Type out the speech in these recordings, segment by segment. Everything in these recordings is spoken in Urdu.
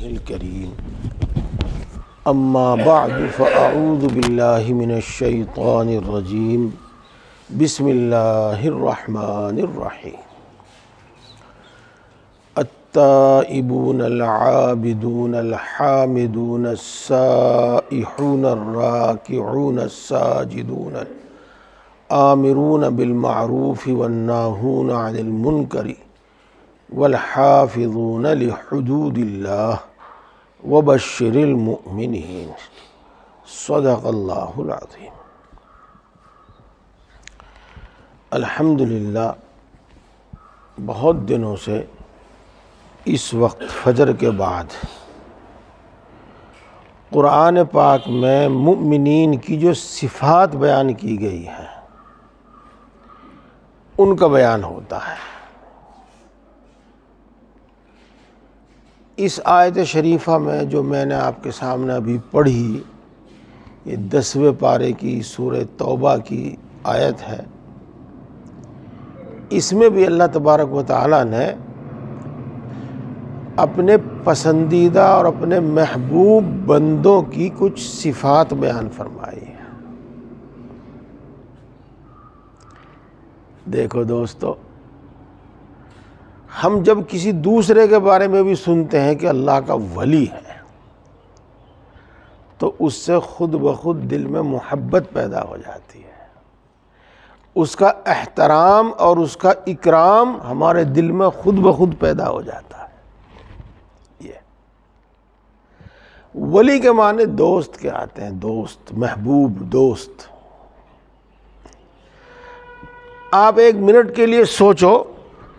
الكريم أما بعد فأعوذ بالله من الشيطان الرجيم بسم الله الرحمن الرحيم التائبون العابدون الحامدون السائحون الراكعون الساجدون الآمرون بالمعروف والناهون عن المنكر والحافظون لحدود اللہ وبشر المؤمنین صدق اللہ العظیم۔ الحمدللہ بہت دنوں سے اس وقت فجر کے بعد قرآن پاک میں مؤمنین کی جو صفات بیان کی گئی ہیں ان کا بیان ہوتا ہے۔ اس آیت شریفہ میں جو میں نے آپ کے سامنے ابھی پڑھی، یہ 10ویں پارے کی سورہ توبہ کی آیت ہے۔ اس میں بھی اللہ تبارک و تعالیٰ نے اپنے پسندیدہ اور اپنے محبوب بندوں کی کچھ صفات بیان فرمائی ہے۔ دیکھو دوستو، ہم جب کسی دوسرے کے بارے میں بھی سنتے ہیں کہ اللہ کا ولی ہے تو اس سے خود بخود دل میں محبت پیدا ہو جاتی ہے، اس کا احترام اور اس کا اکرام ہمارے دل میں خود بخود پیدا ہو جاتا ہے۔ یہ ولی کے معنی دوست کے آتے ہیں، دوست، محبوب دوست۔ آپ ایک منٹ کے لیے سوچو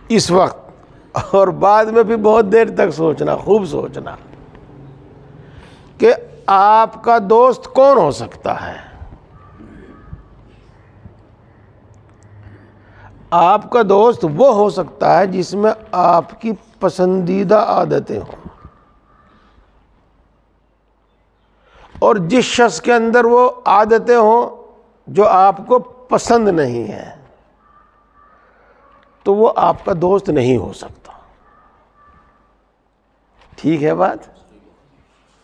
اس وقت، اور بعد میں بھی بہت دیر تک سوچنا، خوب سوچنا کہ آپ کا دوست کون ہو سکتا ہے۔ آپ کا دوست وہ ہو سکتا ہے جس میں آپ کی پسندیدہ عادتیں ہوں، اور جس شخص کے اندر وہ عادتیں ہوں جو آپ کو پسند نہیں ہیں تو وہ آپ کا دوست نہیں ہو سکتا۔ ٹھیک ہے بات؟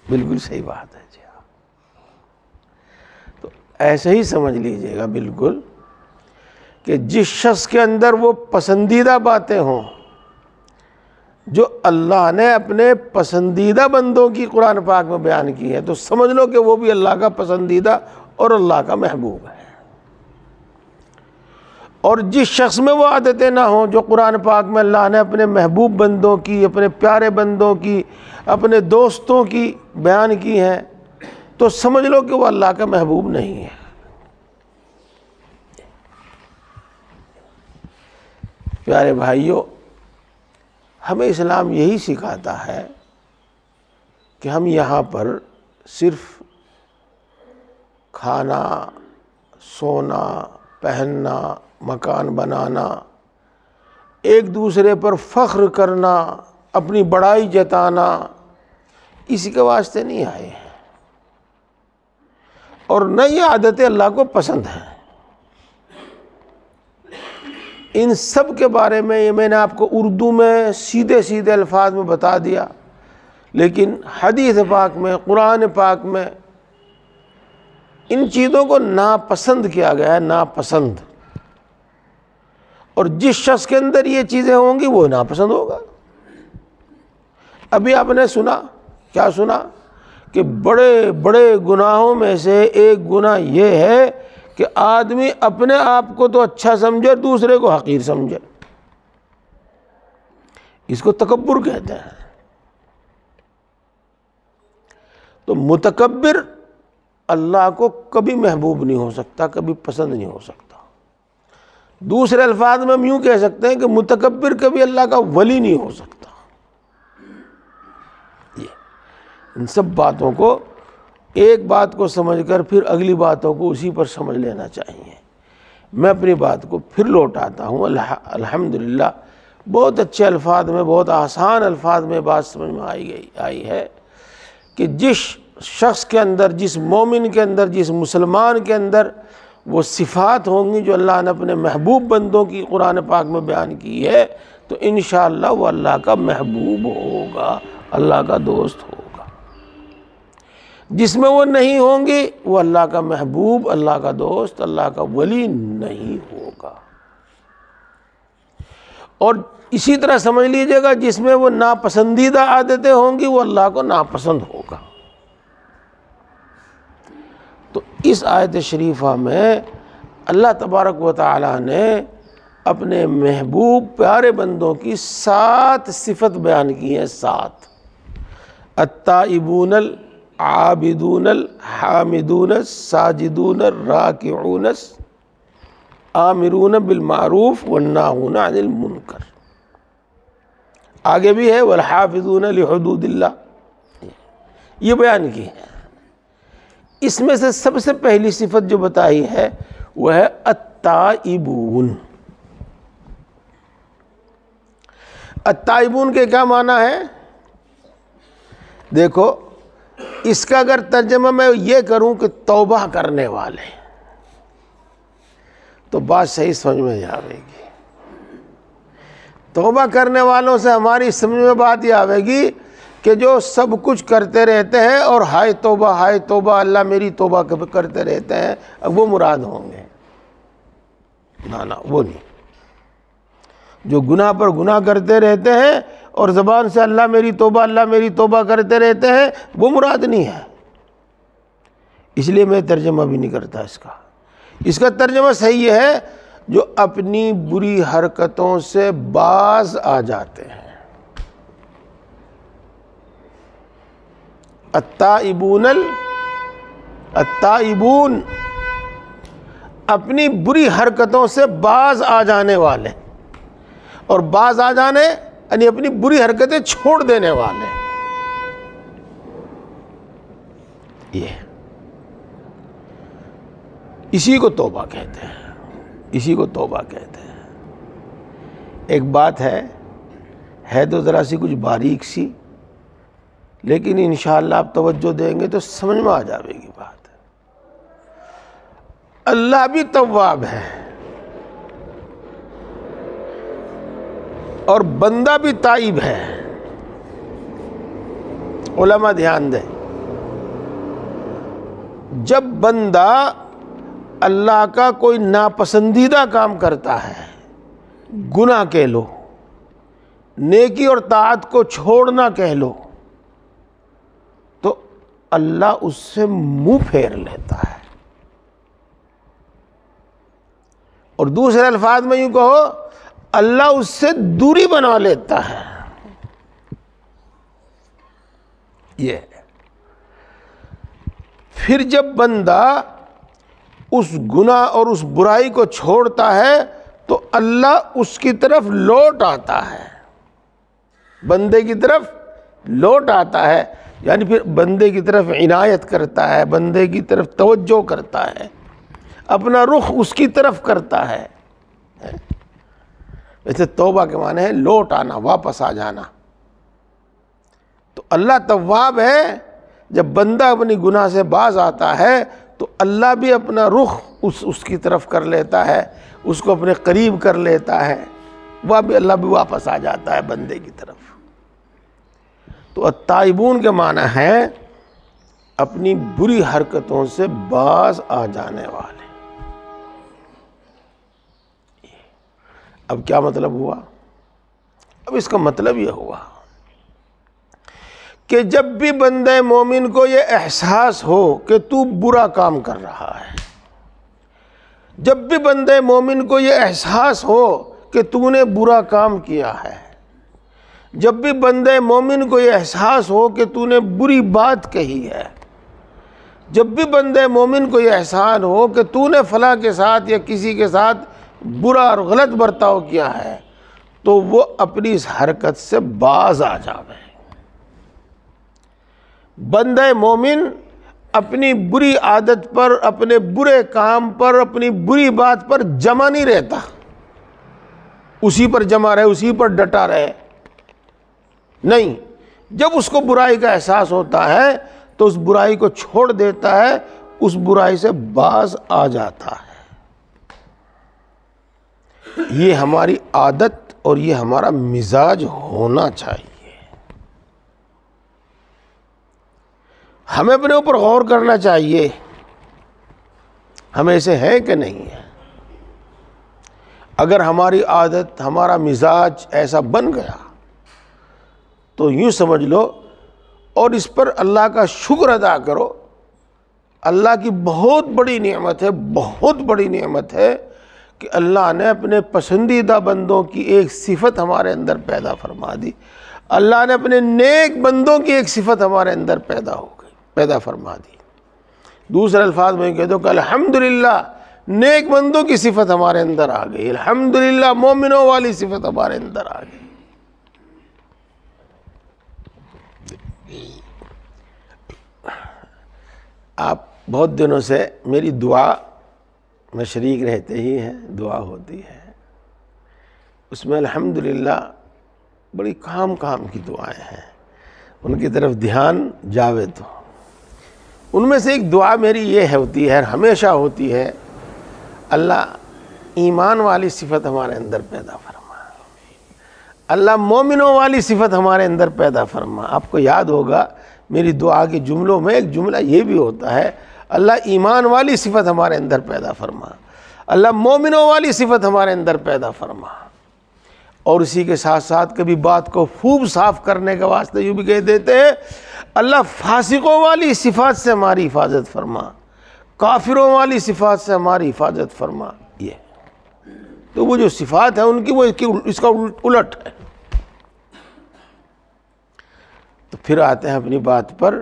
بالکل صحیح بات ہے جی۔ تو ایسے ہی سمجھ لیجئے گا بالکل کہ جس شخص کے اندر وہ پسندیدہ باتیں ہوں جو اللہ نے اپنے پسندیدہ بندوں کی قرآن پاک میں بیان کی ہے، تو سمجھ لو کہ وہ بھی اللہ کا پسندیدہ اور اللہ کا محبوب ہے۔ اور جس شخص میں وہ عادتیں نہ ہوں جو قرآن پاک میں اللہ نے اپنے محبوب بندوں کی، اپنے پیارے بندوں کی، اپنے دوستوں کی بیان کی ہیں، تو سمجھ لو کہ وہ اللہ کا محبوب نہیں ہے۔ پیارے بھائیوں، ہمیں اسلام یہی سکھاتا ہے کہ ہم یہاں پر صرف کھانا، سونا، پہننا، مکان بنانا، ایک دوسرے پر فخر کرنا، اپنی بڑائی جتانا، اسی کے واسطے نہیں آئے ہیں، اور نہ یہ عادتیں اللہ کو پسند ہیں۔ ان سب کے بارے میں یہ میں نے آپ کو اردو میں سیدھے سیدھے الفاظ میں بتا دیا، لیکن حدیث پاک میں، قرآن پاک میں ان چیزوں کو ناپسند کیا گیا ہے، ناپسند۔ اور جس شخص کے اندر یہ چیزیں ہوں گی وہ ناپسند ہوگا۔ ابھی آپ نے سنا، کیا سنا؟ کہ بڑے بڑے گناہوں میں سے ایک گناہ یہ ہے کہ آدمی اپنے آپ کو تو اچھا سمجھے، دوسرے کو حقیر سمجھے۔ اس کو تکبر کہتے ہیں۔ تو متکبر اللہ کو کبھی محبوب نہیں ہو سکتا، کبھی پسند نہیں ہو سکتا۔ دوسرے الفاظ میں ہم یوں کہہ سکتے ہیں کہ متکبر کبھی اللہ کا ولی نہیں ہو سکتا۔ ان سب باتوں کو، ایک بات کو سمجھ کر پھر اگلی باتوں کو اسی پر سمجھ لینا چاہیے۔ میں اپنی بات کو پھر لوٹاتا ہوں۔ الحمدللہ بہت اچھے الفاظ میں، بہت آسان الفاظ میں بات سمجھ میں آئی ہے کہ جس شخص کے اندر، جس مومن کے اندر، جس مسلمان کے اندر وہ صفات ہوں گی جو اللہ نے اپنے محبوب بندوں کی قرآن پاک میں بیان کی ہے، تو انشاءاللہ وہ اللہ کا محبوب ہوگا، اللہ کا دوست ہوگا. جس میں وہ نہیں ہوں گی وہ اللہ کا محبوب، اللہ کا دوست، اللہ کا ولی نہیں ہوگا. اور اسی طرح سمجھ لیجئے گا جس میں وہ ناپسندیدہ عادتیں ہوں گی وہ اللہ کو ناپسند ہوگا. تو اس آیت شریفہ میں اللہ تبارک و تعالی نے اپنے محبوب پیارے بندوں کی 7 صفت بیان کی ہیں. 7: التائبون، العابدون، الحامدون، الساجدون، الراکعون، آمرون بالمعروف والناہون عن المنکر. آگے بھی ہے والحافظون لحدود اللہ، یہ بیان کی ہے. اس میں سے سب سے پہلی صفت جو بتائی ہے وہ ہے التائبون. التائبون کے کیا معنی ہے؟ دیکھو اس کا اگر ترجمہ میں یہ کروں کہ توبہ کرنے والے، تو بات صحیح سمجھ میں آئے گی. توبہ کرنے والوں سے ہماری سمجھ میں بات یہ آئے گی کہ جو سب کچھ کرتے رہتے ہیں اور ہائے توبہ اللہ میری توبہ کرتے رہتے ہیں، اب وہ مراد ہوں گے. نہ وہ نہیں. جو گناہ پر گناہ کرتے رہتے ہیں اور زبان سے اللہ میری توبہ کرتے رہتے ہیں، وہ مراد نہیں ہے. اس لیے میں ترجمہ بھی نہیں کرتا اس کا. اس کا ترجمہ صحیح ہے جو اپنی بری حرکتوں سے باز آ جاتے ہیں. التائبون اپنی بری حرکتوں سے باز آ جانے والے، اور باز آ جانے یعنی اپنی بری حرکتیں چھوڑ دینے والے. یہ اسی کو توبہ کہتے ہیں. اسی کو توبہ کہتے ہیں. ایک بات ہے تو ذرا سی کچھ باریک سی، لیکن انشاءاللہ آپ توجہ دیں گے تو سمجھ میں آ جائے گی بات. اللہ بھی تواب ہے اور بندہ بھی تائب ہے. علماء دھیان دیں، جب بندہ اللہ کا کوئی ناپسندیدہ کام کرتا ہے، گناہ کہہ لو، نیکی اور طاعت کو چھوڑنا کہہ لو، تو اللہ اس سے منہ پھیر لیتا ہے. اور دوسرے الفاظ میں یوں کہو اللہ اس سے دوری بنا لیتا ہے. یہ پھر جب بندہ اس گناہ اور اس برائی کو چھوڑتا ہے تو اللہ اس کی طرف لوٹ آتا ہے، بندے کی طرف لوٹ آتا ہے. یعنی پھر بندے کی طرف عنایت کرتا ہے، بندے کی طرف توجہ کرتا ہے، اپنا رخ اس کی طرف کرتا ہے. ویسے توبہ کے معنی ہے لوٹ آنا، واپس آ جانا. تو اللہ تواب ہے. جب بندہ اپنی گناہ سے باز آتا ہے تو اللہ بھی اپنا رخ اس کی طرف کر لیتا ہے، اس کو اپنے قریب کر لیتا ہے. وہ بھی اللہ بھی واپس آ جاتا ہے بندے کی طرف. تو التائبون کے معنی ہے اپنی بری حرکتوں سے باز آ جانے والے. اب کیا مطلب ہوا؟ اب اس کا مطلب یہ ہوا کہ جب بھی بندے مومن کو یہ احساس ہو کہ تو برا کام کر رہا ہے، جب بھی بندے مومن کو یہ احساس ہو کہ تو نے برا کام کیا ہے، جب بھی بندے مومن کو یہ احساس ہو کہ تو نے بری بات کہی ہے، جب بھی بندے مومن کو یہ احساس ہو کہ تو نے فلاں کے ساتھ یا کسی کے ساتھ برا اور غلط برتاؤ کیا ہے، تو وہ اپنی اس حرکت سے باز آ جاوے. بندہ مومن اپنی بری عادت پر، اپنے برے کام پر، اپنی بری بات پر جمع نہیں رہتا، اسی پر جمع رہے، اسی پر ڈٹا رہے. نہیں، جب اس کو برائی کا احساس ہوتا ہے تو اس برائی کو چھوڑ دیتا ہے، اس برائی سے باز آ جاتا ہے. یہ ہماری عادت اور یہ ہمارا مزاج ہونا چاہیے. ہمیں اپنے اوپر غور کرنا چاہیے، ہم ایسے ہیں کہ نہیں ہیں۔ اگر ہماری عادت، ہمارا مزاج ایسا بن گیا تو یوں سمجھ لو، اور اس پر اللہ کا شکر ادا کرو۔ اللہ کی بہت بڑی نعمت ہے، بہت بڑی نعمت ہے کہ اللہ نے اپنے پسندیدہ بندوں کی ایک صفت ہمارے اندر پیدا فرما دی۔ اللہ نے اپنے نیک بندوں کی ایک صفت ہمارے اندر پیدا فرما دی۔ دوسرے الفاظ میں کہہ دو کہ الحمدللہ نیک بندوں کی صفت ہمارے اندر آ گئی، الحمدللہ مومنوں والی صفت ہمارے اندر آ گئی۔ آپ بہت دنوں سے میری دعا میں شریک رہتے ہی ہیں، دعا ہوتی ہے، اس میں الحمدللہ بڑی کام کی دعائیں ہیں، ان کی طرف دھیان جاوے تو ان میں سے ایک دعا میری یہ ہوتی ہے، ہمیشہ ہوتی ہے، اللہ ایمان والی صفت ہمارے اندر پیدا فرما، اللہ مومنوں والی صفت ہمارے اندر پیدا فرما۔ آپ کو یاد ہوگا میری دعا کے جملوں میں ایک جملہ یہ بھی ہوتا ہے، اللہ ایمان والی صفت ہمارے اندر پیدا فرما، اللہ مومنوں والی صفت ہمارے اندر پیدا فرما۔ اور اسی کے ساتھ ساتھ کبھی بات کو خوب صاف کرنے کے واسطے یوں بھی کہہ دیتے ہیں، اللہ فاسقوں والی صفات سے ہماری حفاظت فرما، کافروں والی صفات سے ہماری حفاظت فرما۔ یہ تو وہ جو صفات ہیں ان کی وہ اس کا الٹ ہے۔ تو پھر آتے ہیں اپنی بات پر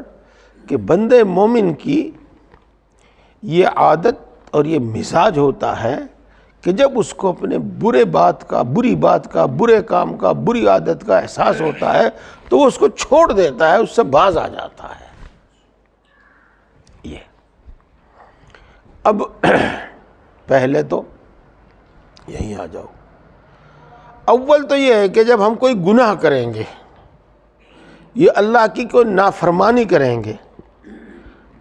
کہ بندے مومن کی یہ عادت اور یہ مزاج ہوتا ہے کہ جب اس کو اپنے بری بات کا، برے کام کا، بری عادت کا احساس ہوتا ہے تو وہ اس کو چھوڑ دیتا ہے، اس سے باز آ جاتا ہے۔ یہ اب پہلے تو یہیں آ جاؤ، اول تو یہ ہے کہ جب ہم کوئی گناہ کریں گے، یہ اللہ کی کوئی نافرمانی کریں گے،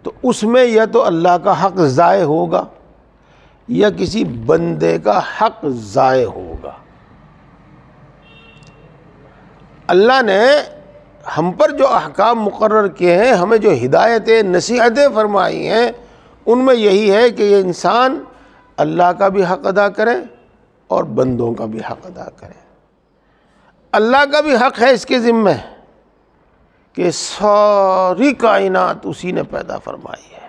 تو اس میں یا تو اللہ کا حق ضائع ہوگا یا کسی بندے کا حق ضائع ہوگا۔ اللہ نے ہم پر جو احکام مقرر کیے ہیں، ہمیں جو ہدایتیں، نصیحتیں فرمائی ہیں، ان میں یہی ہے کہ یہ انسان اللہ کا بھی حق ادا کرے اور بندوں کا بھی حق ادا کرے۔ اللہ کا بھی حق ہے اس کے ذمہ کہ ساری کائنات اسی نے پیدا فرمائی ہے،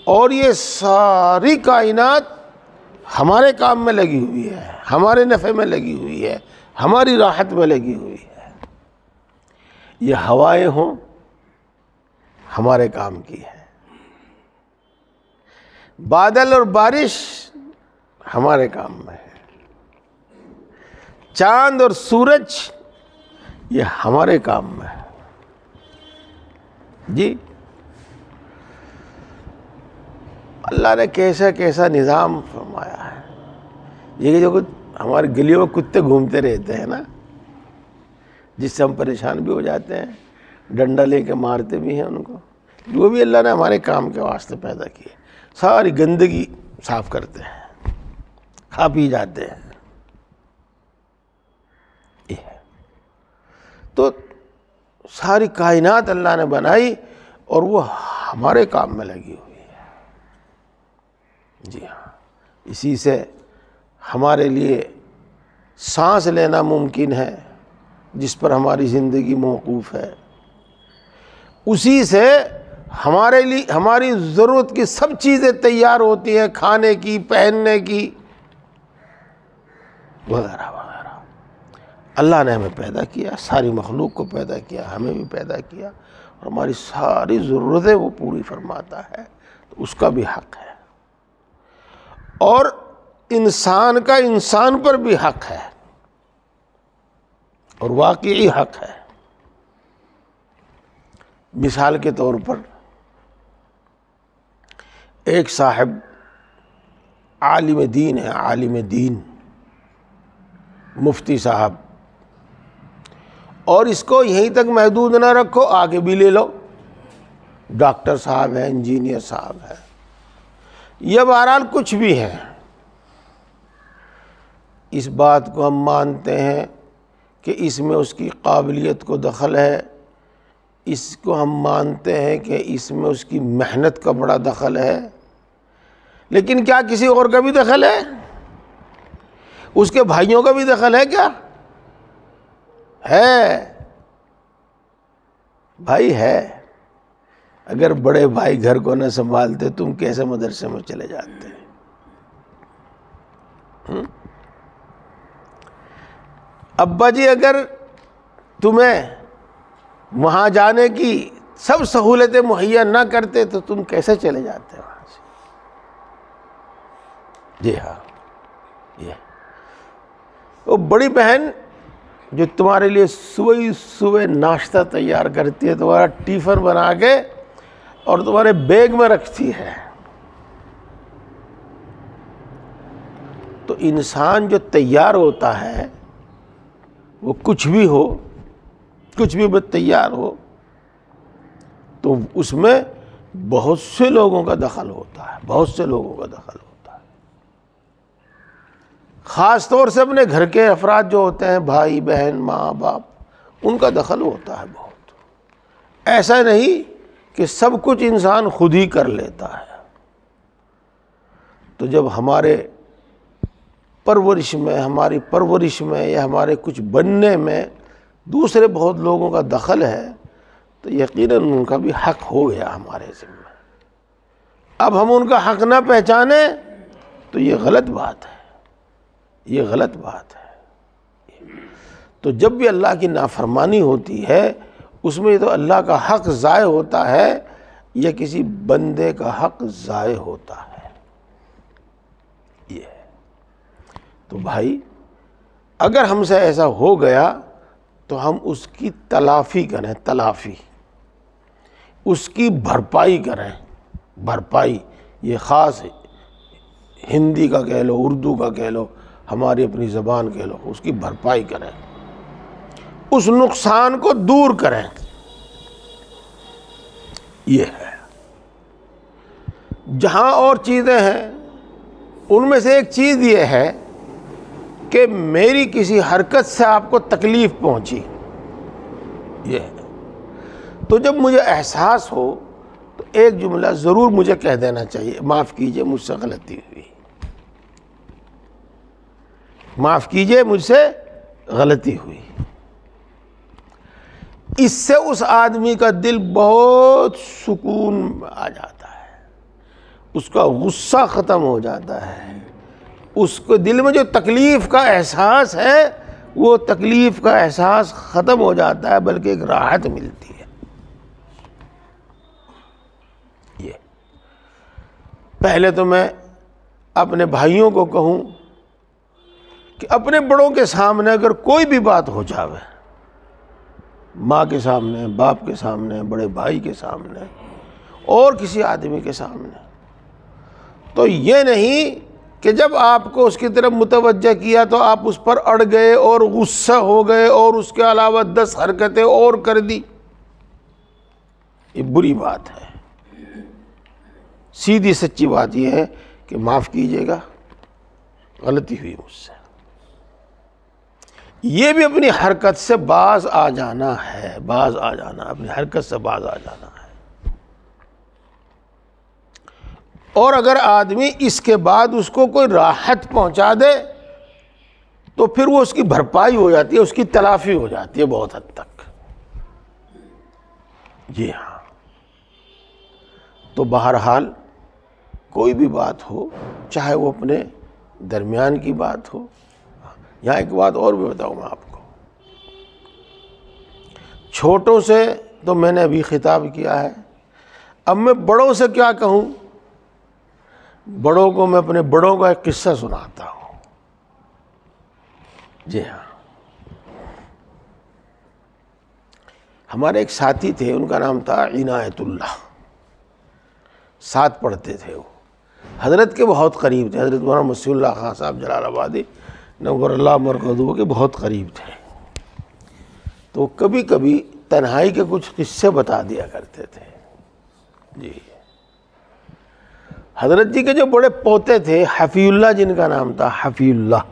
اور یہ ساری کائنات ہمارے کام میں لگی ہوئی ہے، ہمارے نفع میں لگی ہوئی ہے، ہماری راحت میں لگی ہوئی ہے۔ یہ ہوائیں ہوں ہمارے کام کی ہے، بادل اور بارش ہمارے کام میں ہے، چاند اور سورج یہ ہمارے کام میں ہے۔ جی اللہ نے کیسا نظام فرمایا ہے۔ یہ جو ہماری گلیوں میں کتے گھومتے رہتے ہیں نا، جس سے ہم پریشان بھی ہو جاتے ہیں، ڈنڈا لے کے مارتے بھی ہیں ان کو، وہ بھی اللہ نے ہمارے کام کے واسطے پیدا کیے۔ ساری گندگی صاف کرتے ہیں، کھا پی جاتے ہیں۔ یہ تو ساری کائنات اللہ نے بنائی اور وہ ہمارے کام میں لگی ہوئی ہے۔ جی ہاں، اسی سے ہمارے لیے سانس لینا ممکن ہے، جس پر ہماری زندگی موقوف ہے۔ اسی سے ہمارے لیے ہماری ضرورت کی سب چیزیں تیار ہوتی ہیں، کھانے کی، پہننے کی، وغیرہ وغیرہ۔ اللہ نے ہمیں پیدا کیا، ساری مخلوق کو پیدا کیا، ہمیں بھی پیدا کیا، اور ہماری ساری ضرورتیں وہ پوری فرماتا ہے، تو اس کا بھی حق ہے۔ اور انسان کا انسان پر بھی حق ہے، اور واقعی حق ہے۔ مثال کے طور پر ایک صاحب عالم دین ہے، عالم دین، مفتی صاحب، اور اس کو یہیں تک محدود نہ رکھو، آگے بھی لے لو، ڈاکٹر صاحب ہے، انجینئر صاحب ہے، یہ بہرحال کچھ بھی ہے۔ اس بات کو ہم مانتے ہیں کہ اس میں اس کی قابلیت کو دخل ہے، اس کو ہم مانتے ہیں کہ اس میں اس کی محنت کا بڑا دخل ہے، لیکن کیا کسی اور کا بھی دخل ہے؟ اس کے بھائیوں کا بھی دخل ہے کیا؟ ہے بھائی، ہے۔ اگر بڑے بھائی گھر کو نہ سنبھالتے تم کیسے مدرسے میں چلے جاتے؟ ابا جی اگر تمہیں وہاں جانے کی سب سہولتیں مہیا نہ کرتے تو تم کیسے چلے جاتے وہاں سے؟ جی ہاں، یہ وہ بڑی بہن جو تمہارے لیے صبح ناشتہ تیار کرتی ہے، تمہارا ٹیفن بنا کے اور تمہارے بیگ میں رکھتی ہے، تو انسان جو تیار ہوتا ہے وہ کچھ بھی ہو، کچھ بھی تیار ہو، تو اس میں بہت سے لوگوں کا دخل ہوتا ہے، بہت سے لوگوں کا دخل ہوتا ہے، خاص طور سے اپنے گھر کے افراد جو ہوتے ہیں، بھائی بہن ماں باپ، ان کا دخل ہوتا ہے بہت۔ ایسا نہیں کہ سب کچھ انسان خود ہی کر لیتا ہے۔ تو جب ہمارے ہماری پرورش میں یا ہمارے کچھ بننے میں دوسرے بہت لوگوں کا دخل ہے تو یقیناً ان کا بھی حق ہو گیا ہمارے ذمہ۔ اب ہم ان کا حق نہ پہچانے تو یہ غلط بات ہے، یہ غلط بات ہے۔ تو جب بھی اللہ کی نافرمانی ہوتی ہے اس میں تو اللہ کا حق ضائع ہوتا ہے یا کسی بندے کا حق ضائع ہوتا ہے، یہ ہے۔ تو بھائی اگر ہم سے ایسا ہو گیا تو ہم اس کی تلافی کریں، تلافی، اس کی بھرپائی کریں، بھرپائی، یہ خاص ہندی کا کہہ لو، اردو کا کہہ لو، ہماری اپنی زبان کہہ لو، اس کی بھرپائی کریں، اس نقصان کو دور کریں، یہ ہے۔ جہاں اور چیزیں ہیں ان میں سے ایک چیز یہ ہے کہ میری کسی حرکت سے آپ کو تکلیف پہنچی، یہ ہے۔ تو جب مجھے احساس ہو تو ایک جملہ ضرور مجھے کہہ دینا چاہیے، معاف کیجئے مجھ سے غلطی ہوئی، معاف کیجئے مجھ سے غلطی ہوئی۔ اس سے اس آدمی کا دل بہت سکون آ جاتا ہے، اس کا غصہ ختم ہو جاتا ہے، اس کو دل میں جو تکلیف کا احساس ہے وہ تکلیف کا احساس ختم ہو جاتا ہے، بلکہ ایک راحت ملتی ہے۔ یہ پہلے تو میں اپنے بھائیوں کو کہوں کہ اپنے بڑوں کے سامنے اگر کوئی بھی بات ہو جاوے، ماں کے سامنے، باپ کے سامنے، بڑے بھائی کے سامنے اور کسی آدمی کے سامنے، تو یہ نہیں کہ جب آپ کو اس کی طرف متوجہ کیا تو آپ اس پر اڑ گئے اور غصہ ہو گئے اور اس کے علاوہ 10 حرکتیں اور کر دی، یہ بری بات ہے۔ سیدھی سچی بات یہ ہے کہ معاف کیجیے گا، غلطی ہوئی مجھ سے، یہ بھی اپنی حرکت سے باز آ جانا ہے، باز آ جانا، اپنی حرکت سے باز آ جانا ہے۔ اور اگر آدمی اس کے بعد اس کو کوئی راحت پہنچا دے تو پھر وہ اس کی بھرپائی ہو جاتی ہے، اس کی تلافی ہو جاتی ہے بہت حد تک۔ جی ہاں، تو بہرحال کوئی بھی بات ہو، چاہے وہ اپنے درمیان کی بات ہو۔ یہاں ایک بات اور بھی بتاؤں میں آپ کو، چھوٹوں سے تو میں نے ابھی خطاب کیا ہے، اب میں بڑوں سے کیا کہوں؟ بڑوں کو میں اپنے بڑوں کا ایک قصہ سناتا ہوں۔ جی ہاں، ہمارے ایک ساتھی تھے، ان کا نام تھا عنایت اللہ، ساتھ پڑھتے تھے، وہ حضرت کے بہت قریب تھے، حضرت مولانا مسیح اللہ خان صاحب جلال آبادی نور اللہ مرکزہ کے بہت قریب تھے۔ تو کبھی کبھی تنہائی کے کچھ قصے بتا دیا کرتے تھے۔ جی، حضرت جی کے جو بڑے پوتے تھے، حفیظ اللہ جن کا نام تھا، حفیظ اللہ،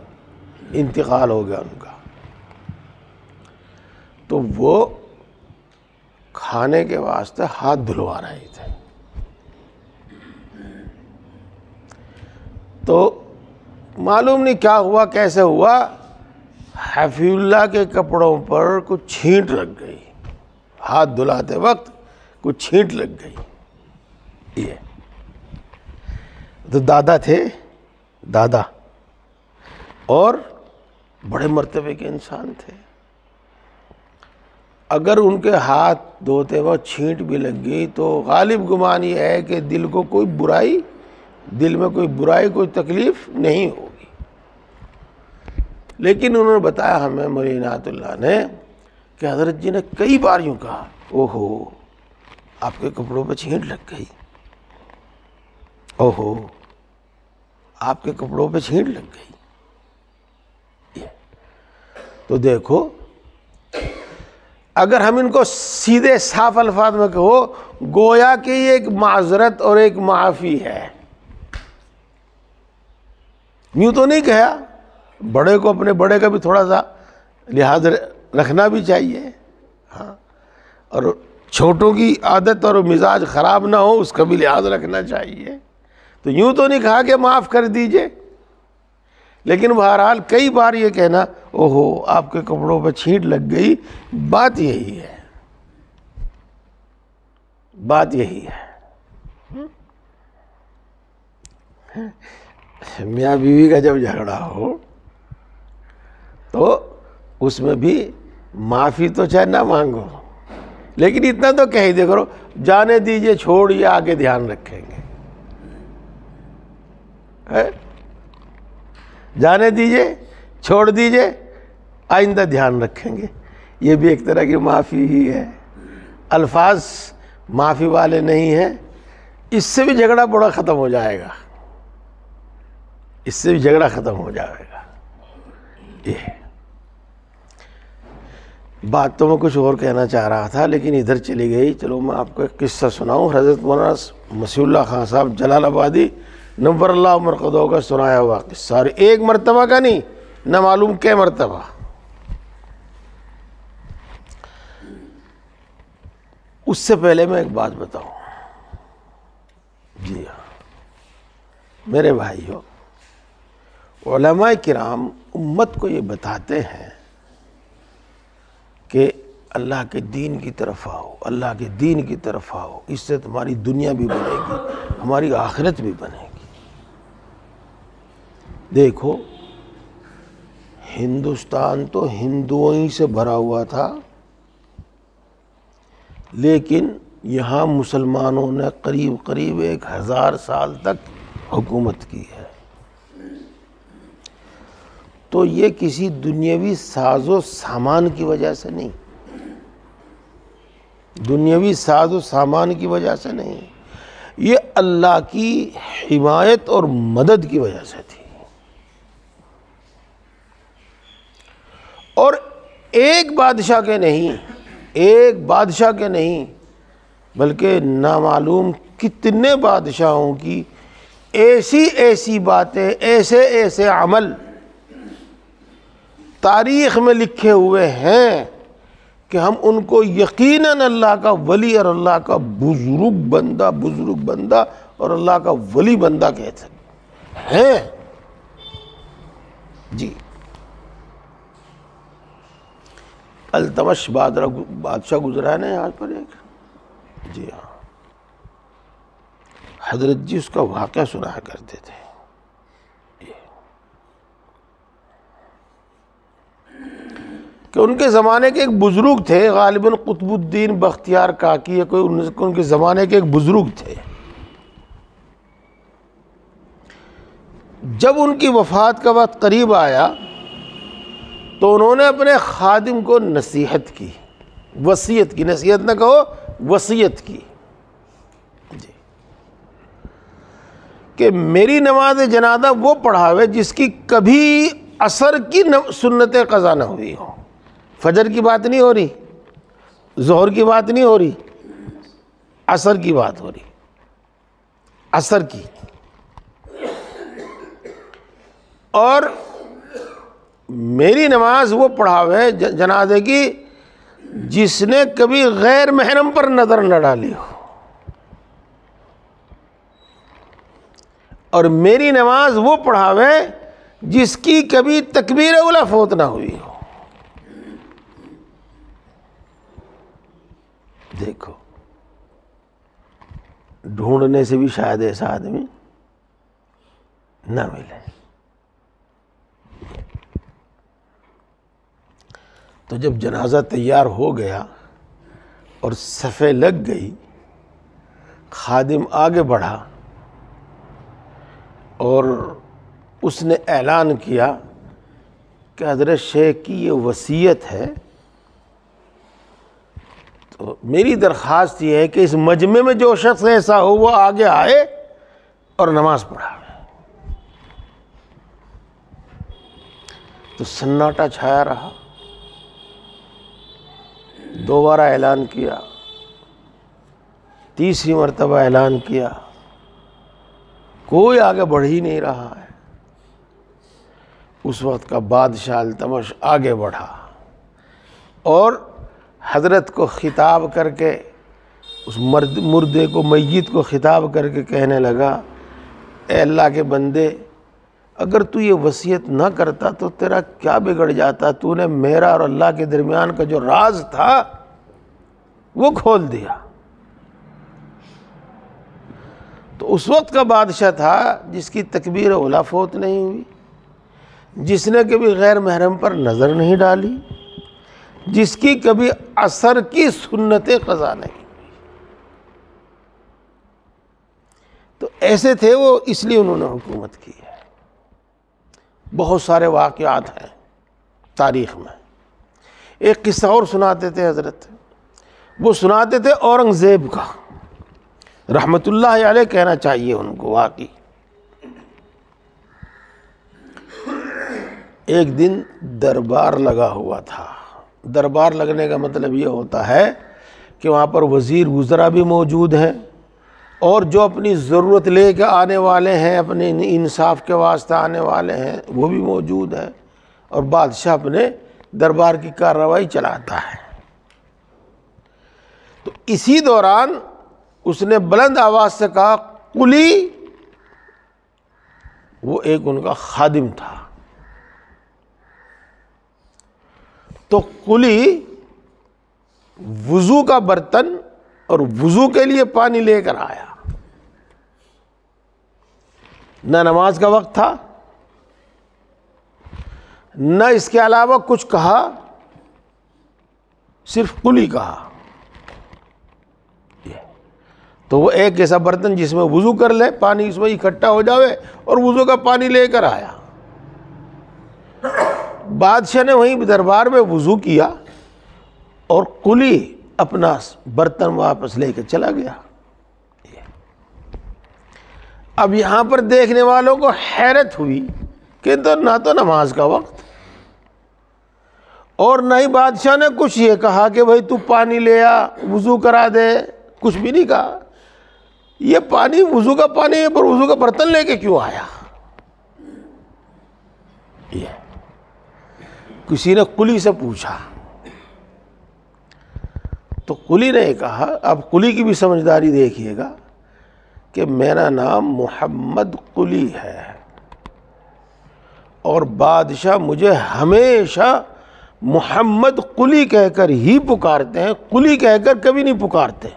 انتقال ہو گیا ان کا، تو وہ کھانے کے واسطے ہاتھ دھلوا رہے تھے. تو معلوم نہیں کیا ہوا، کیسے ہوا، حفیظ اللہ کے کپڑوں پر کچھ چھینٹ لگ گئی، ہاتھ دھلاتے وقت کچھ چھینٹ لگ گئی. یہ تو دادا تھے، دادا، اور بڑے مرتبے کے انسان تھے. اگر ان کے ہاتھ دھوتے وقت چھینٹ بھی لگ گئی تو غالب گمان یہ ہے کہ دل میں کوئی برائی، کوئی تکلیف نہیں ہوگی. لیکن انہوں نے بتایا ہمیں مولی عنایت اللہ نے کہ حضرت جی نے کئی بار یوں کہا، اوہو آپ کے کپڑوں پہ چھینٹ لگ گئی، اوہو آپ کے کپڑوں پہ چھینٹ لگ گئی. تو دیکھو، اگر ہم ان کو سیدھے صاف الفاظ میں کہو، گویا کہ یہ ایک معذرت اور ایک معافی ہے. یوں تو نہیں کہا، بڑے کو اپنے بڑے کا بھی تھوڑا سا لحاظ رکھنا بھی چاہیے، ہاں، اور چھوٹوں کی عادت اور مزاج خراب نہ ہو اس کا بھی لحاظ رکھنا چاہیے. تو یوں تو نہیں کہا کہ معاف کر دیجئے، لیکن بہرحال کئی بار یہ کہنا، اوہو آپ کے کپڑوں پہ چھینٹ لگ گئی، بات یہی ہے، بات یہی ہے. میاں بیوی کا جب جھگڑا ہو تو اس میں بھی معافی تو چاہے نہ مانگو، لیکن اتنا تو کہہ دے کرو، جانے دیجئے، چھوڑیے، آگے دھیان رکھیں گے. جانے دیجئے، چھوڑ دیجئے، آئندہ دھیان رکھیں گے. یہ بھی ایک طرح کی معافی ہی ہے. الفاظ معافی والے نہیں ہیں. اس سے بھی جھگڑا بڑا ختم ہو جائے گا، اس سے بھی جھگڑا ختم ہو جائے گا. یہ بات تو میں کچھ اور کہنا چاہ رہا تھا لیکن ادھر چلی گئی. چلو میں آپ کو ایک قصہ سناؤں. حضرت مولانا مسیح اللہ خان صاحب جلال آبادی نور اللہ مرقدہ کا سنایا ہوا قصہ، اور ایک مرتبہ کا نہیں، نہ معلوم کہ مرتبہ. اس سے پہلے میں ایک بات بتاؤں. جی ہاں میرے بھائیو، علماء کرام امت کو یہ بتاتے ہیں کہ اللہ کے دین کی طرف آؤ، اللہ کے دین کی طرف آؤ، اس سے تمہاری دنیا بھی بنے گی، ہماری آخرت بھی بنے گی. دیکھو، ہندوستان تو ہندوؤں ہی سے بھرا ہوا تھا، لیکن یہاں مسلمانوں نے قریب 1000 سال تک حکومت کی ہے. تو یہ کسی دنیاوی ساز و سامان کی وجہ سے نہیں، دنیاوی ساز و سامان کی وجہ سے نہیں، یہ اللہ کی حمایت اور مدد کی وجہ سے تھی. اور ایک بادشاہ کے نہیں بلکہ نامعلوم کتنے بادشاہوں کی ایسی باتیں، ایسے عمل تاریخ میں لکھے ہوئے ہیں کہ ہم ان کو یقیناً اللہ کا ولی اور اللہ کا بزرگ بندہ اور اللہ کا ولی بندہ کہتے ہیں. جی، التمش بادشاہ گزرا ہے نا یہاں پر ایک، جی ہاں، حضرت جی اس کا واقعہ سنایا کرتے تھے. کہ ان کے زمانے کے ایک بزرگ تھے، غالباً قطب الدین بختیار کاکی یا کوئی ان کے زمانے کے ایک بزرگ تھے. جب ان کی وفات کا وقت قریب آیا تو انہوں نے اپنے خادم کو نصیحت کی، وصیت کی، نصیحت نہ کہو وصیت کی، جی، کہ میری نماز جنازہ وہ پڑھاوے جس کی کبھی عصر کی سنت قضا نہ ہوئی ہو. فجر کی بات نہیں ہو رہی، ظہر کی بات نہیں ہو رہی، عصر کی بات ہو رہی، عصر کی. اور میری نماز وہ پڑھاوے جنازے کی جس نے کبھی غیر محرم پر نظر نہ ڈالی ہو، اور میری نماز وہ پڑھاوے جس کی کبھی تکبیر اولیٰ فوت نہ ہوئی ہو۔ دیکھو، ڈھونڈنے سے بھی شاید ایسا آدمی نہ ملے۔ تو جب جنازہ تیار ہو گیا اور صفیں لگ گئی، خادم آگے بڑھا اور اس نے اعلان کیا کہ حضرت شیخ کی یہ وصیت ہے، تو میری درخواست یہ ہے کہ اس مجمع میں جو شخص ایسا ہو وہ آگے آئے اور نماز پڑھائے۔ تو سناٹا چھایا رہا۔ دوبارہ اعلان کیا، تیسری مرتبہ اعلان کیا، کوئی آگے بڑھ ہی نہیں رہا ہے۔ اس وقت کا بادشاہ التمش آگے بڑھا اور حضرت کو خطاب کر کے، اس مردے کو، میت کو خطاب کر کے کہنے لگا، اے اللہ کے بندے، اگر تو یہ وصیت نہ کرتا تو تیرا کیا بگڑ جاتا؟ تو نے میرا اور اللہ کے درمیان کا جو راز تھا وہ کھول دیا۔ تو اس وقت کا بادشاہ تھا جس کی تکبیر اولیٰ فوت نہیں ہوئی، جس نے کبھی غیر محرم پر نظر نہیں ڈالی، جس کی کبھی عصر کی سنت قضا نہیں ہوئی۔ تو ایسے تھے وہ، اس لیے انہوں نے حکومت کی ہے۔ بہت سارے واقعات ہیں تاریخ میں۔ ایک قصہ اور سناتے تھے حضرت، وہ سناتے تھے اورنگزیب کا، رحمت اللہ علیہ کہنا چاہیے ان کو واقعی۔ ایک دن دربار لگا ہوا تھا۔ دربار لگنے کا مطلب یہ ہوتا ہے کہ وہاں پر وزیر وزراء بھی موجود ہیں، اور جو اپنی ضرورت لے کے آنے والے ہیں، اپنے انصاف کے واسطے آنے والے ہیں، وہ بھی موجود ہیں، اور بادشاہ اپنے دربار کی کارروائی چلاتا ہے۔ تو اسی دوران اس نے بلند آواز سے کہا، قلی، وہ ایک ان کا خادم تھا۔ تو قلی وضو کا برتن اور وضو کے لیے پانی لے کر آیا۔ نہ نماز کا وقت تھا، نہ اس کے علاوہ کچھ کہا، صرف قلی کہا۔ تو وہ ایک ایسا برتن جس میں وضو کر لے، پانی اس میں اکٹھا ہو جاوے، اور وضو کا پانی لے کر آیا۔ بادشاہ نے وہیں دربار میں وضو کیا اور قلی اپنا برتن واپس لے کے چلا گیا۔ اب یہاں پر دیکھنے والوں کو حیرت ہوئی کہ نہ تو نماز کا وقت، اور نہ ہی بادشاہ نے کچھ یہ کہا کہ بھائی تو پانی لے آ، وضو کرا دے، کچھ بھی نہیں کہا۔ یہ پانی وضو کا پانی ہے، پر وضو کا برتن لے کے کیوں آیا؟ یہ کسی نے قلی سے پوچھا، تو قلی نے کہا، اب قلی کی بھی سمجھداری دیکھیے گا، کہ میرا نام محمد قلی ہے، اور بادشاہ مجھے ہمیشہ محمد قلی کہہ کر ہی پکارتے ہیں، قلی کہہ کر کبھی نہیں پکارتے۔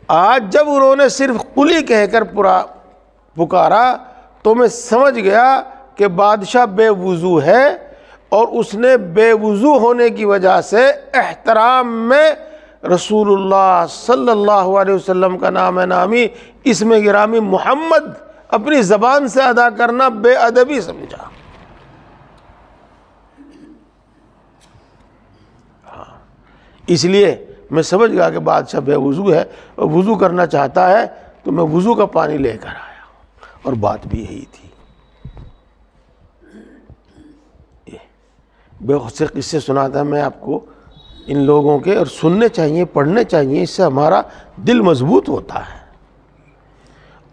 آج جب انہوں نے صرف قلی کہہ کر پکارا تو میں سمجھ گیا کہ بادشاہ بے وضو ہے، اور اس نے بے وضو ہونے کی وجہ سے احترام میں رسول اللہ صلی اللہ علیہ وسلم کا نام نامی، اسم گرامی محمد اپنی زبان سے ادا کرنا بے ادبی سمجھا۔ اس لیے میں سمجھ گیا کہ بادشاہ بے وضو ہے اور وضو کرنا چاہتا ہے، تو میں وضو کا پانی لے کر آیا، اور بات بھی یہی تھی۔ بہت سے قصے سناتا میں آپ کو ان لوگوں کے، اور سننے چاہیے، پڑھنے چاہیے، اس سے ہمارا دل مضبوط ہوتا ہے۔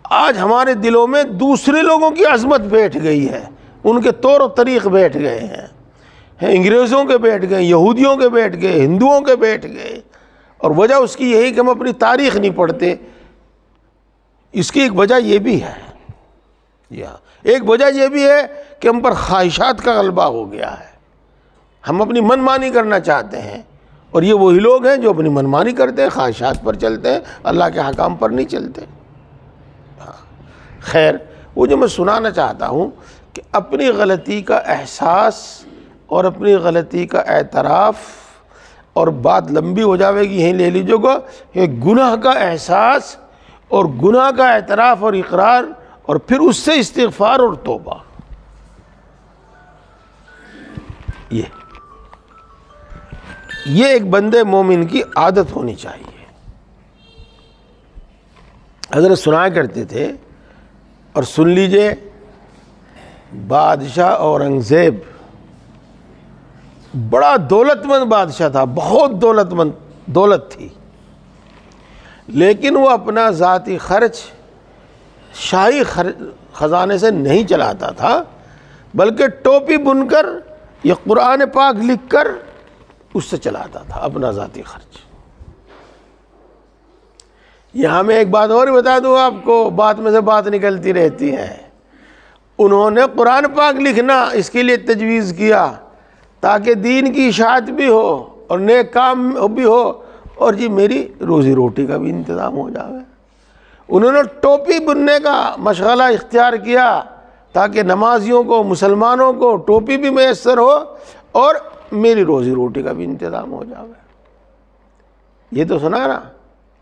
آج ہمارے دلوں میں دوسرے لوگوں کی عظمت بیٹھ گئی ہے، ان کے طور و طریق بیٹھ گئے ہیں، ہیں، انگریزوں کے بیٹھ گئے، یہودیوں کے بیٹھ گئے، ہندوؤں کے بیٹھ گئے، اور وجہ اس کی یہی کہ ہم اپنی تاریخ نہیں پڑھتے۔ اس کی ایک وجہ یہ بھی ہے، ایک وجہ یہ بھی ہے کہ ہم پر خواہشات کا غلبہ ہو گیا ہے، ہم اپنی من مانی کرنا چاہتے ہیں، اور یہ وہی لوگ ہیں جو اپنی من مانی کرتے ہیں، خواہشات پر چلتے ہیں، اللہ کے حکام پر نہیں چلتے۔ خیر، وہ جو میں سنانا چاہتا ہوں کہ اپنی غلطی کا احساس اور اپنی غلطی کا اعتراف، اور بات لمبی ہو جاوے گی، یہیں لے لیجو گا، کہ گناہ کا احساس اور گناہ کا اعتراف اور اقرار، اور پھر اس سے استغفار اور توبہ، یہ ایک بندے مومن کی عادت ہونی چاہیے۔ حضرت سنایا کرتے تھے، اور سن لیجئے، بادشاہ اورنگزیب بڑا دولت مند بادشاہ تھا، بہت دولت مند، دولت تھی، لیکن وہ اپنا ذاتی خرچ شاہی خزانے سے نہیں چلاتا تھا، بلکہ ٹوپی بن کر یا قرآن پاک لکھ کر اس سے چلاتا تھا اپنا ذاتی خرچ۔ یہاں میں ایک بات اور بتا دوں آپ کو، بات میں سے بات نکلتی رہتی ہے، انہوں نے قرآن پاک لکھنا اس کے لیے تجویز کیا تاکہ دین کی اشاعت بھی ہو اور نیک کام بھی ہو، اور جی میری روزی روٹی کا بھی انتظام ہو جائے۔ انہوں نے ٹوپی بننے کا مشغلہ اختیار کیا تاکہ نمازیوں کو، مسلمانوں کو ٹوپی بھی میسر ہو اور میری روزی روٹی کا بھی انتظام ہو جائے۔ یہ تو سنا نا،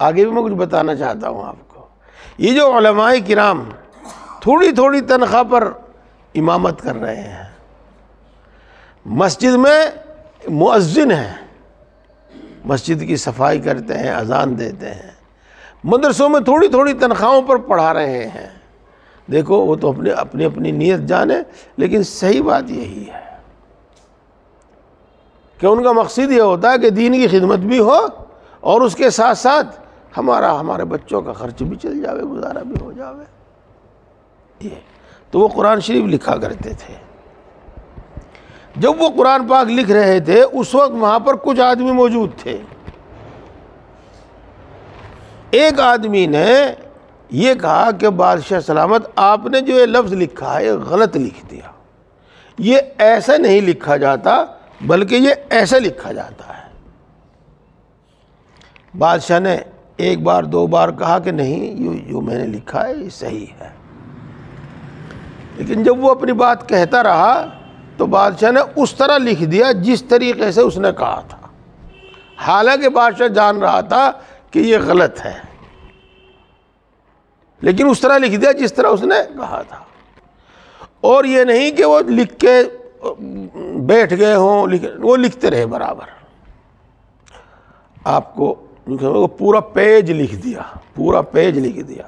آگے بھی میں کچھ بتانا چاہتا ہوں آپ کو۔ یہ جو علماء کرام تھوڑی تھوڑی تنخواہ پر امامت کر رہے ہیں، مسجد میں مؤذن ہیں، مسجد کی صفائی کرتے ہیں، اذان دیتے ہیں، مدرسوں میں تھوڑی تھوڑی تنخواہوں پر پڑھا رہے ہیں، دیکھو وہ تو اپنی نیت جانے، لیکن صحیح بات یہی ہے کہ ان کا مقصد یہ ہوتا ہے کہ دین کی خدمت بھی ہو اور اس کے ساتھ ساتھ ہمارے بچوں کا خرچ بھی چل جاوے، گزارا بھی ہو جاوے۔ یہ تو وہ قرآن شریف لکھا کرتے تھے۔ جب وہ قرآن پاک لکھ رہے تھے اس وقت وہاں پر کچھ آدمی موجود تھے۔ ایک آدمی نے یہ کہا کہ بادشاہ سلامت، آپ نے جو یہ لفظ لکھا ہے یہ غلط لکھ دیا، یہ ایسا نہیں لکھا جاتا بلکہ یہ ایسا لکھا جاتا ہے۔ بادشاہ نے ایک بار دو بار کہا کہ نہیں، جو میں نے لکھا ہے یہ صحیح ہے، لیکن جب وہ اپنی بات کہتا رہا تو بادشاہ نے اس طرح لکھ دیا جس طریقے سے اس نے کہا تھا، حالانکہ بادشاہ جان رہا تھا کہ یہ غلط ہے، لیکن اس طرح لکھ دیا جس طرح اس نے کہا تھا۔ اور یہ نہیں کہ وہ لکھ کے بیٹھ گئے ہوں، وہ لکھتے رہے برابر، آپ کو پورا پیج لکھ دیا، پورا پیج لکھ دیا۔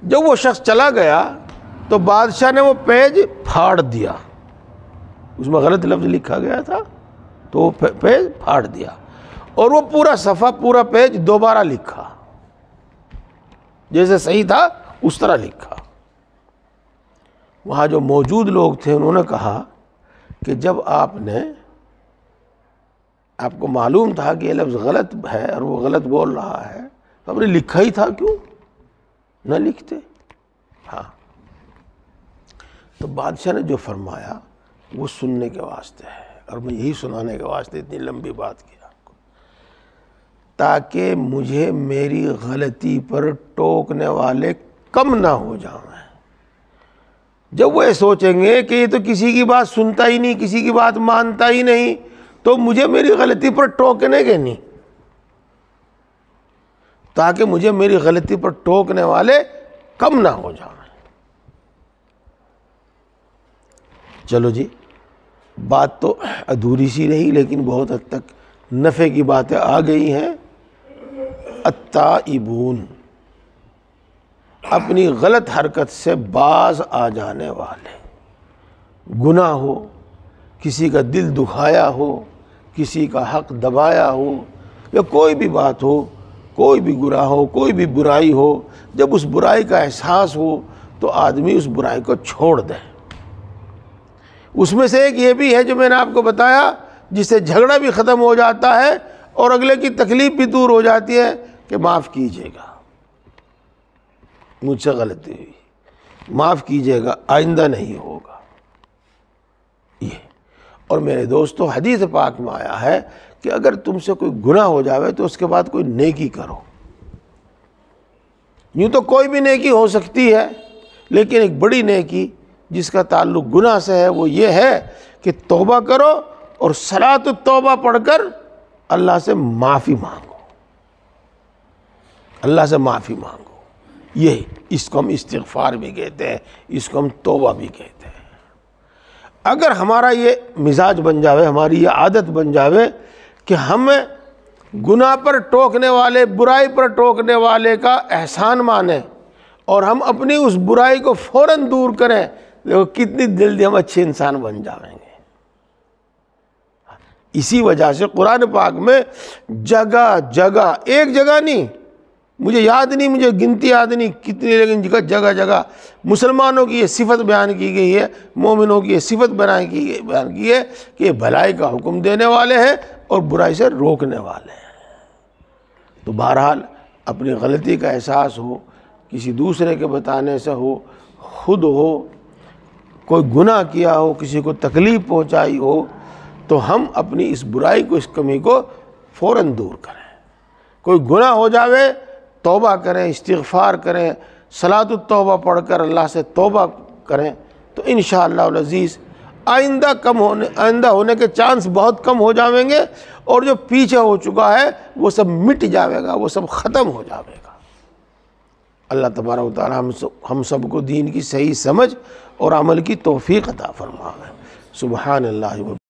جب وہ شخص چلا گیا تو بادشاہ نے وہ پیج پھاڑ دیا، اس میں غلط لفظ لکھا گیا تھا تو وہ پیج پھاڑ دیا، اور وہ پورا صفحہ، پورا پیج دوبارہ لکھا، جیسے صحیح تھا اس طرح لکھا۔ وہاں جو موجود لوگ تھے انہوں نے کہا کہ جب آپ کو معلوم تھا کہ یہ لفظ غلط ہے اور وہ غلط بول رہا ہے، تو آپ نے لکھا ہی تھا، کیوں نہ لکھتے؟ ہاں، تو بادشاہ نے جو فرمایا وہ سننے کے واسطے ہے، اور میں یہی سنانے کے واسطے اتنی لمبی بات کی آپ کو، تاکہ مجھے میری غلطی پر ٹوکنے والے کم نہ ہو جائیں۔ جب وہ یہ سوچیں گے کہ یہ تو کسی کی بات سنتا ہی نہیں، کسی کی بات مانتا ہی نہیں، تو مجھے میری غلطی پر ٹوکنے کے نہیں، تاکہ مجھے میری غلطی پر ٹوکنے والے کم نہ ہو جائیں۔ چلو جی، بات تو ادھوری سی رہی، لیکن بہت حد تک نفع کی باتیں آ گئی ہیں۔ التائبون، اپنی غلط حرکت سے باز آ جانے والے، گناہ ہو، کسی کا دل دکھایا ہو، کسی کا حق دبایا ہو، یا کوئی بھی بات ہو، کوئی بھی گناہ ہو، کوئی بھی برائی ہو، جب اس برائی کا احساس ہو تو آدمی اس برائی کو چھوڑ دے، اس میں سے ایک یہ بھی ہے جو میں نے آپ کو بتایا، جس سے جھگڑا بھی ختم ہو جاتا ہے اور اگلے کی تکلیف بھی دور ہو جاتی ہے، کہ معاف کیجیے گا، مجھ سے غلطی ہوئی، معاف کیجیے گا، آئندہ نہیں ہوگا۔ یہ اور میرے دوستو، حدیث پاک میں آیا ہے کہ اگر تم سے کوئی گناہ ہو جاوے تو اس کے بعد کوئی نیکی کرو۔ یوں تو کوئی بھی نیکی ہو سکتی ہے، لیکن ایک بڑی نیکی جس کا تعلق گناہ سے ہے وہ یہ ہے کہ توبہ کرو اور صلاۃ التوبہ پڑھ کر اللہ سے معافی مانگو، اللہ سے معافی مانگو۔ یہ اس کو ہم استغفار بھی کہتے ہیں، اس کو ہم توبہ بھی کہتے ہیں۔ اگر ہمارا یہ مزاج بن جاوے، ہماری یہ عادت بن جاوے کہ ہم گناہ پر ٹوکنے والے، برائی پر ٹوکنے والے کا احسان مانیں اور ہم اپنی اس برائی کو فوراً دور کریں، دیکھو کتنی جلدی ہم اچھے انسان بن جائیں گے۔ اسی وجہ سے قرآن پاک میں جگہ جگہ، ایک جگہ نہیں، مجھے یاد نہیں، مجھے گنتی یاد نہیں کتنی، لیکن جگہ جگہ مسلمانوں کی یہ صفت بیان کی گئی ہے، مومنوں کی یہ صفت بیان کی ہے کہ یہ بھلائی کا حکم دینے والے ہیں اور برائی سے روکنے والے ہیں۔ تو بہرحال اپنی غلطی کا احساس ہو، کسی دوسرے کے بتانے سے ہو، خود ہو، کوئی گناہ کیا ہو، کسی کو تکلیف پہنچائی ہو، تو ہم اپنی اس برائی کو، اس کمی کو فوراً دور کریں۔ کوئی گناہ ہو جاوے، توبہ کریں، استغفار کریں، صلاۃ التوبہ پڑھ کر اللہ سے توبہ کریں، تو انشاءاللہ العزیز آئندہ ہونے کے چانس بہت کم ہو جائیں گے، اور جو پیچھے ہو چکا ہے وہ سب مٹ جاوے گا، وہ سب ختم ہو جاوے گا۔ اللہ تبارک و تعالی ہم سب کو دین کی صحیح سمجھ اور عمل کی توفیق عطا فرمائے۔ سبحان اللہ۔